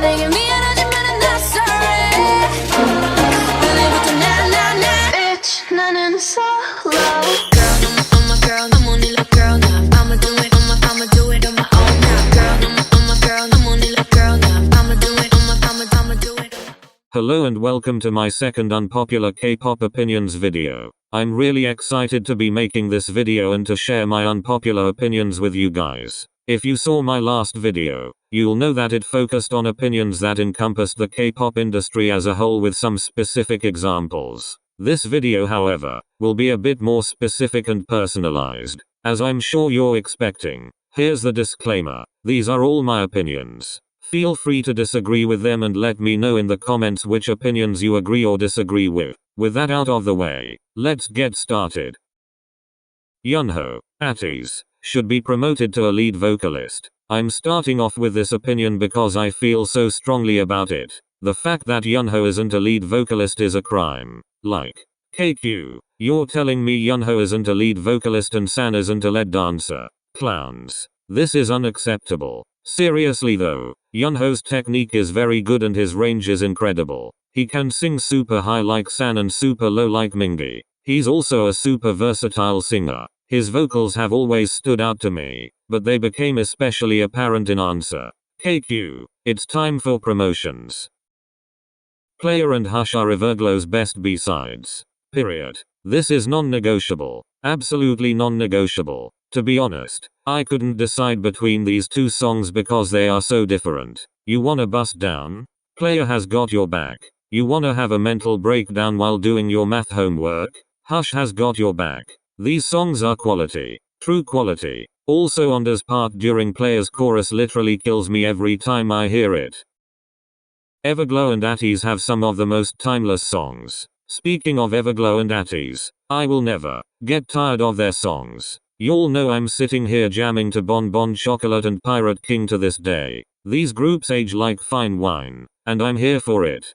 내게 미안하지만은 not sorry. 오늘부터 나나나 bitch 나는 solo girl. I'm a girl, I'm only a girl now. I'ma do it on my own now. Girl, I'm a girl, I'm only a girl now. I'ma do it on I'ma do it. Hello and welcome to my second unpopular K-pop opinions video. I'm really excited to be making this video and to share my unpopular opinions with you guys. If you saw my last video, you'll know that it focused on opinions that encompassed the K-pop industry as a whole with some specific examples. This video, however, will be a bit more specific and personalized, as I'm sure you're expecting. Here's the disclaimer. These are all my opinions. Feel free to disagree with them and let me know in the comments which opinions you agree or disagree with. With that out of the way, let's get started. Yunho, Ateez, should be promoted to a lead vocalist. I'm starting off with this opinion because I feel so strongly about it. The fact that Yunho isn't a lead vocalist is a crime. Like, KQ, you're telling me Yunho isn't a lead vocalist and San isn't a lead dancer? Clowns. This is unacceptable. Seriously though, Yunho's technique is very good and his range is incredible. He can sing super high like San and super low like Mingi. He's also a super versatile singer. His vocals have always stood out to me, but they became especially apparent in Answer. KQ, it's time for promotions. Player and Hush are Everglow's best B-sides. Period. This is non-negotiable. Absolutely non-negotiable. To be honest, I couldn't decide between these two songs because they are so different. You wanna bust down? Player has got your back. You wanna have a mental breakdown while doing your math homework? Hush has got your back. These songs are quality. True quality. Also Onda's part during Player's chorus literally kills me every time I hear it. Everglow and Ateez have some of the most timeless songs. Speaking of Everglow and Ateez, I will never get tired of their songs. Y'all know I'm sitting here jamming to Bon Bon Chocolate and Pirate King to this day. These groups age like fine wine, and I'm here for it.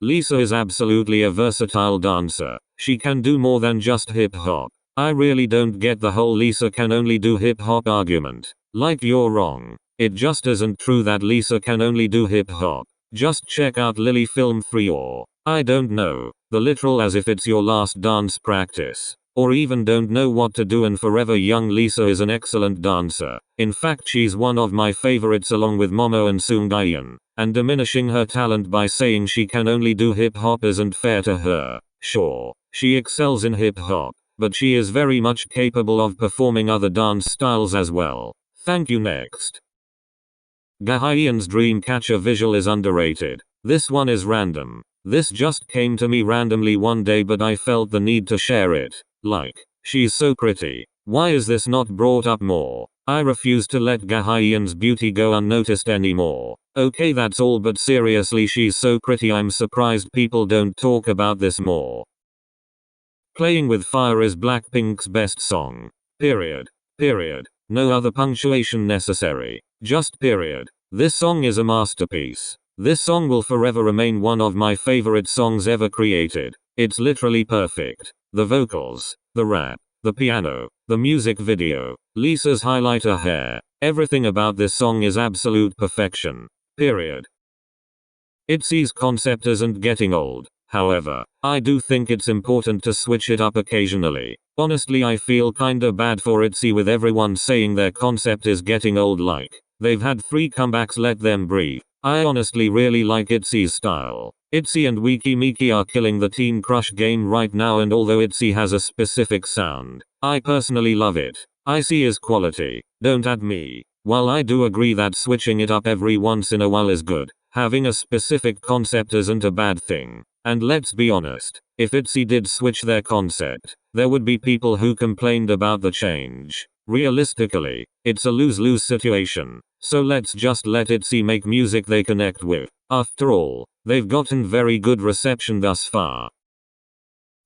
Lisa is absolutely a versatile dancer. She can do more than just hip hop. I really don't get the whole Lisa can only do hip hop argument. Like, you're wrong. It just isn't true that Lisa can only do hip hop. Just check out Lily Film 3 or, I don't know, the literal As If It's Your Last Dance Practice. Or even Don't Know What to Do, and Forever Young. Lisa is an excellent dancer. In fact, she's one of my favorites along with Momo and Soongayeon. And diminishing her talent by saying she can only do hip hop isn't fair to her. Sure, she excels in hip hop, but she is very much capable of performing other dance styles as well. Thank you. Next. Gahayeon's Dreamcatcher visual is underrated. This one is random. This just came to me randomly one day, but I felt the need to share it. Like, she's so pretty. Why is this not brought up more? I refuse to let Gahayeon's beauty go unnoticed anymore. Okay, that's all, but seriously, she's so pretty. I'm surprised people don't talk about this more. Playing with Fire is Blackpink's best song. Period. Period. No other punctuation necessary. Just period. This song is a masterpiece. This song will forever remain one of my favorite songs ever created. It's literally perfect. The vocals, the rap, the piano, the music video, Lisa's highlighter hair, everything about this song is absolute perfection. Period. Itzy's concept isn't getting old. However, I do think it's important to switch it up occasionally. Honestly, I feel kinda bad for Itzy with everyone saying their concept is getting old. Like, they've had 3 comebacks, let them breathe. I honestly really like Itzy's style. Itzy and Wiki Miki are killing the Teen Crush game right now, and although Itzy has a specific sound, I personally love it. Icy is quality. Don't at me. While I do agree that switching it up every once in a while is good, having a specific concept isn't a bad thing. And let's be honest, if Itzy did switch their concept, there would be people who complained about the change. Realistically, it's a lose-lose situation. So let's just let Itzy make music they connect with. After all, they've gotten very good reception thus far.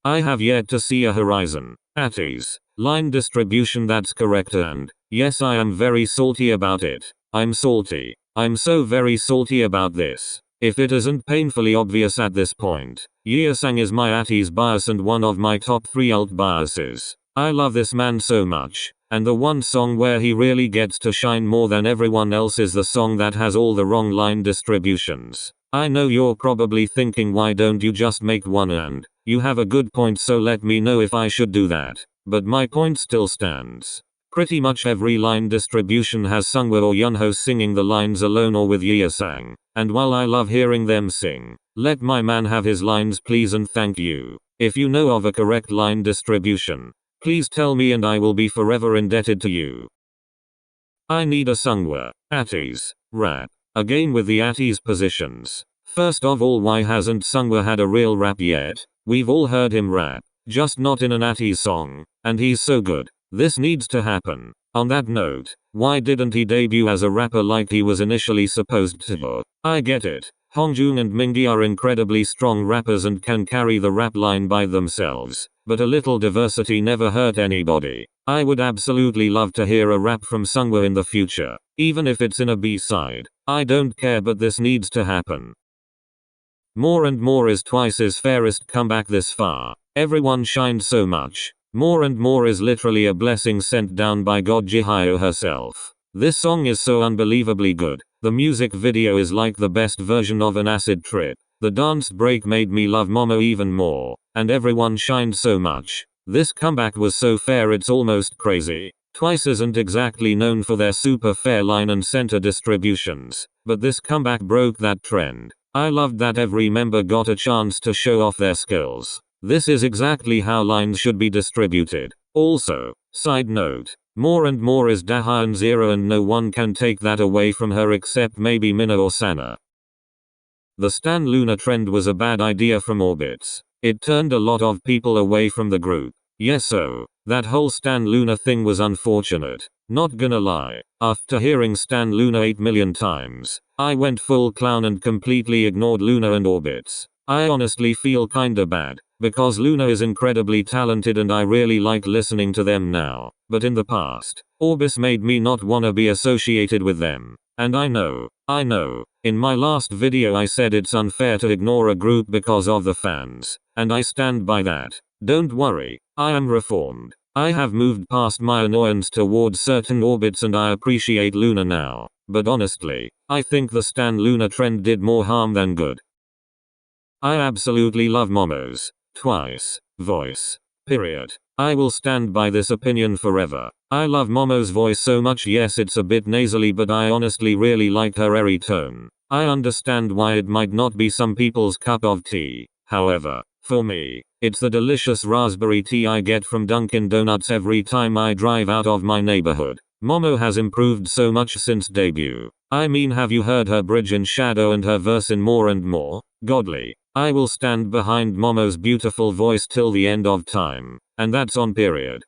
I have yet to see a Horizon. Ateez. Line distribution, that's correct, and yes, I am very salty about it. I'm salty. I'm so very salty about this. If it isn't painfully obvious at this point, Yeosang is my Ateez bias and one of my top 3 alt biases. I love this man so much. And the one song where he really gets to shine more than everyone else is the song that has all the wrong line distributions. I know you're probably thinking, why don't you just make one? And you have a good point, so let me know if I should do that. But my point still stands. Pretty much every line distribution has Sungwoo or Yunho singing the lines alone or with Yeosang. And while I love hearing them sing, let my man have his lines please and thank you. If you know of a correct line distribution, please tell me and I will be forever indebted to you. I need a Sungwoo, Ateez, rap. Again with the Ateez positions. First of all, why hasn't Sungwoo had a real rap yet? We've all heard him rap, just not in an Ateez song, and he's so good. This needs to happen. On that note, why didn't he debut as a rapper like he was initially supposed to? I get it. Hongjoong and Mingi are incredibly strong rappers and can carry the rap line by themselves, but a little diversity never hurt anybody. I would absolutely love to hear a rap from Sungwoo in the future, even if it's in a B-side. I don't care, but this needs to happen. More and More is Twice's fairest comeback this far. Everyone shined so much. More and More is literally a blessing sent down by God Jihyo herself. This song is so unbelievably good. The music video is like the best version of an acid trip. The dance break made me love Momo even more, and everyone shined so much. This comeback was so fair it's almost crazy. Twice isn't exactly known for their super fair line and center distributions, but this comeback broke that trend. I loved that every member got a chance to show off their skills. This is exactly how lines should be distributed. Also, side note, More and More is Dahyun Zero and no one can take that away from her except maybe Minna or Sana. The Stan Luna trend was a bad idea from Orbits. It turned a lot of people away from the group. Yes, so, that whole Stan Luna thing was unfortunate. Not gonna lie, after hearing Stan Luna 8 million times, I went full clown and completely ignored Luna and Orbits. I honestly feel kinda bad, because Luna is incredibly talented and I really like listening to them now, but in the past, Orbis made me not wanna be associated with them. And I know, in my last video I said it's unfair to ignore a group because of the fans, and I stand by that. Don't worry, I am reformed. I have moved past my annoyance towards certain Orbits and I appreciate Luna now, but honestly, I think the Stan Luna trend did more harm than good. I absolutely love Momo's Twice voice. Period. I will stand by this opinion forever. I love Momo's voice so much. Yes, it's a bit nasally, but I honestly really like her airy tone. I understand why it might not be some people's cup of tea. However, for me, it's the delicious raspberry tea I get from Dunkin' Donuts every time I drive out of my neighborhood. Momo has improved so much since debut. I mean, have you heard her bridge in Shadow and her verse in More and More? Godly. I will stand behind Momo's beautiful voice till the end of time. And that's on period.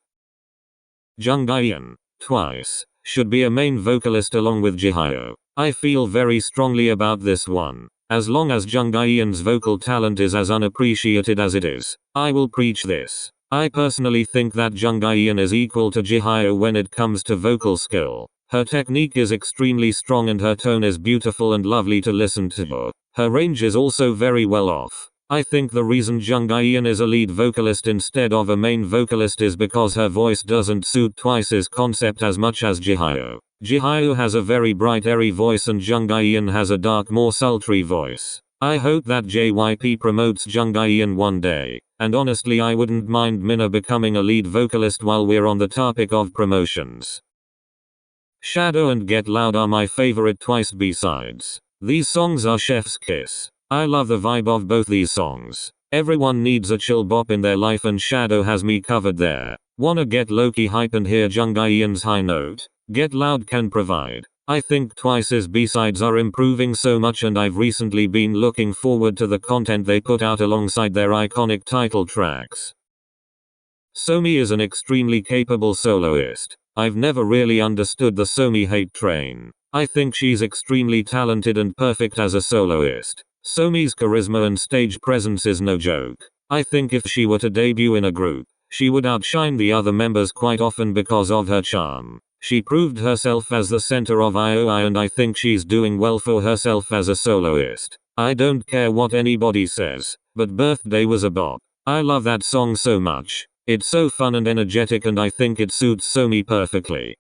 Jung Ga-eun, Twice, should be a main vocalist along with Jihyo. I feel very strongly about this one. As long as Jung Ga-eun's vocal talent is as unappreciated as it is, I will preach this. I personally think that Jung Ga-eun is equal to Jihyo when it comes to vocal skill. Her technique is extremely strong and her tone is beautiful and lovely to listen to. Her range is also very well off. I think the reason Jung Ga-eun is a lead vocalist instead of a main vocalist is because her voice doesn't suit Twice's concept as much as Jihyo. Jihyo has a very bright airy voice and Jung Ga-eun has a dark, more sultry voice. I hope that JYP promotes Jung Ga-eun one day, and honestly I wouldn't mind Minna becoming a lead vocalist while we're on the topic of promotions. Shadow and Get Loud are my favorite Twice B-sides. These songs are chef's kiss. I love the vibe of both these songs. Everyone needs a chill bop in their life and Shadow has me covered there. Wanna get low-key hype and hear Jung Ga-eun's high note? Get Loud can provide. I think Twice's B-sides are improving so much and I've recently been looking forward to the content they put out alongside their iconic title tracks. Somi is an extremely capable soloist. I've never really understood the Somi hate train. I think she's extremely talented and perfect as a soloist. Somi's charisma and stage presence is no joke. I think if she were to debut in a group, she would outshine the other members quite often because of her charm. She proved herself as the center of IOI and I think she's doing well for herself as a soloist. I don't care what anybody says, but Birthday was a bop. I love that song so much. It's so fun and energetic and I think it suits Somi perfectly.